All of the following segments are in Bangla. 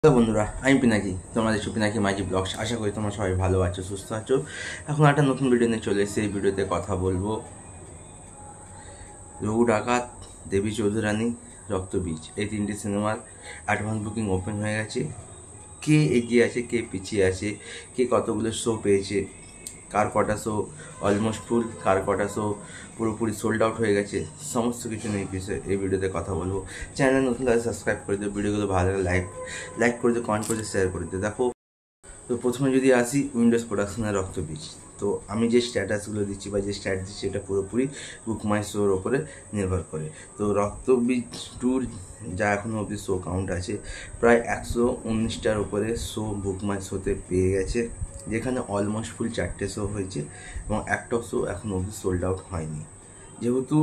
তো বন্ধুরা, আমি পিনাকি, তোমরা দেখছো পিনাকি মাঝি ব্লগস। আশা করি তোমরা সবাই ভালো আছো, সুস্থ আছো। এখন একটা নতুন ভিডিও নিয়ে চলে এসেছি। এই ভিডিওতে কথা বলবো রঘু ডাকাত, দেবী চৌধুরানী, রক্তবীজ, এই তিনটি সিনেমার অ্যাডভান্স বুকিং ওপেন হয়ে গেছে। কে এগিয়ে আছে, কে পিছিয়ে আছে, কে কতগুলো শো পেয়েছে, কার কটা শো অলমোস্ট ফুল, কার কটা শো পুরোপুরি সোল্ড আউট হয়ে গেছে, সমস্ত কিছু নিয়ে এই ভিডিওতে কথা বলবো। চ্যানেল নতুন লাগলে সাবস্ক্রাইব করে দিও, ভিডিওগুলো ভালো লাগলে লাইক করে দিও, কমেন্ট করে দিও, শেয়ার করে দিও। দেখো, তো প্রথমে যদি আসি উইন্ডোজ প্রোডাকশনের রক্তবীজ, তো আমি যে স্ট্যাটাসগুলো দিচ্ছি বা যে স্ট্যাট দিচ্ছি এটা পুরোপুরি বুক মাই শোর ওপরে নির্ভর করে। তো রক্তবীজ টুর যা এখনও অবধি শো কাউন্ট আছে, প্রায় 119টার উপরে শো বুক মাই শোতে পেয়ে গেছে, যেখানে অলমোস্ট ফুল 4টে শো হয়েছে এবং একটাও শো এখনও অবধি সোল্ড আউট হয়নি। যেহেতু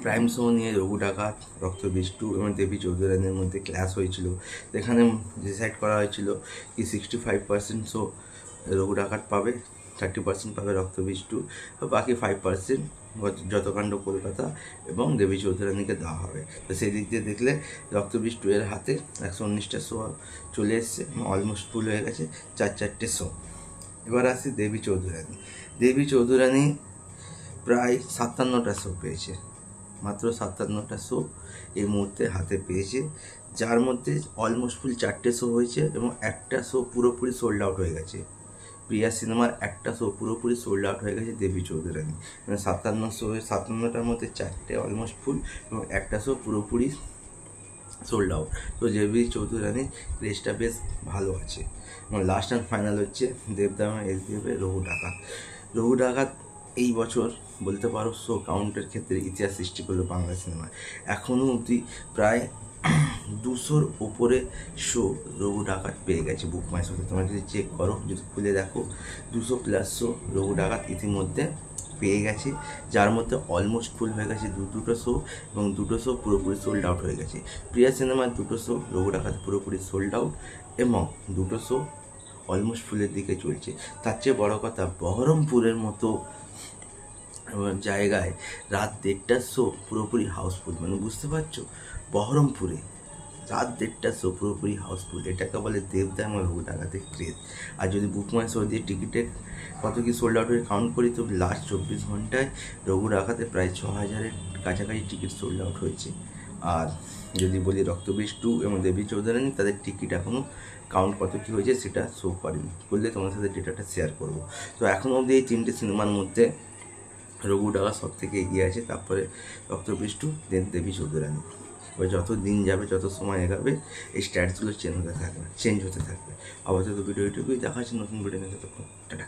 প্রাইম শো নিয়ে রঘু ডাকাত, রক্তবীজ 2 এবং দেবী চৌধুরানীর মধ্যে ক্লাস হয়েছিল, যেখানে ডিসাইড করা হয়েছিল কি 65% শো রঘু ডাকাত পাবে, 30% পাবে রক্তবীজ 2, বাকি 5% যতকাণ্ড কলকাতা এবং দেবী চৌধুরানীকে দেওয়া হবে। তো সেই দিক দিয়ে দেখলে রক্তবীজ 2 এর হাতে 119টা শো চলে এসছে, অলমোস্ট ফুল হয়ে গেছে, 4টে শো। এবার আসি দেবী চৌধুরানী। দেবী চৌধুরানী প্রায় 57টা শো পেয়েছে, মাত্র 57টা শো এই মুহূর্তে হাতে পেয়েছে, যার মধ্যে অলমোস্ট ফুল 4টে শো হয়েছে এবং একটা শো পুরোপুরি সোল্ড আউট হয়ে গেছে। প্রিয়া সিনেমার একটা শো পুরোপুরি সোল্ড আউট হয়ে গেছে দেবী চৌধুরানী, মানে 57টার মধ্যে 4টে অলমোস্ট ফুল এবং একটা শো পুরোপুরি সোল্ড আউট। তো দেবী চৌধুরানীর রেসটা বেশ ভালো আছে এবং লাস্ট অ্যান্ড ফাইনাল হচ্ছে দেবদামা SBF রঘু ডাকাত। রঘু ডাকাত এই বছর বলতে পারো শো কাউন্টের ক্ষেত্রে ইতিহাস সৃষ্টি করলো বাংলা সিনেমায়। এখনও অবধি প্রায় 200-র ওপরে শো রঘু ডাকাত পেয়ে গেছে বুক মাই শোতে। তোমরা যদি চেক করো, যদি খুলে দেখো, 200+ শো রঘু ডাকাত ইতিমধ্যে পেয়ে গেছে, যার মধ্যে অলমোস্ট ফুল হয়ে গেছে দুটো শো এবং দুটো শো পুরোপুরি সোল্ড আউট হয়ে গেছে। প্রিয়া সিনেমার দুটো শো রঘু ডাকাত পুরোপুরি সোল্ড আউট এবং দুটো শো অলমোস্ট ফুলের দিকে চলছে। তার চেয়ে বড় কথা, বহরমপুরের মতো জায়গায় রাত 1:30টার শো পুরোপুরি হাউসফুল, মানে বুঝতে পারছো, বহরমপুরে রাত 1:30টার শো পুরোপুরি হাউসফুল। এটাকে বলে দেবদাম আর রঘু ডাকাতের ক্রেজ। আর যদি বুক মাই শো দিয়ে টিকিটের কত কি সোল্ড আউট হয়ে কাউন্ট করি, তো লাস্ট 24 ঘন্টায় রঘু ডাকাতে প্রায় 6000-এর কাছাকাছি টিকিট সোল্ড আউট হয়েছে। আর যদি বলি রক্তবীজ 2 এবং দেবী চৌধুরানী, তাদের টিকিট এখনও কাউন্ট কত কী হয়েছে সেটা শো করেনি, করলে তোমার সাথে ডেটাটা শেয়ার করবো। তো এখনও অবধি এই 3টে সিনেমার মধ্যে রঘু ডাকাত সব থেকে এগিয়ে আছে, তারপরে রক্তবীজ 2, দেন দেবী চৌধুরানী। এবার যত দিন যাবে, যত সময় এগাবে, এই স্ট্যাটসগুলো চেঞ্জ হতে থাকবে। আপাতত ভিডিও এটুকুই, দেখা হচ্ছে নতুন ভিডিও নিয়ে, ততক্ষণ টাটা।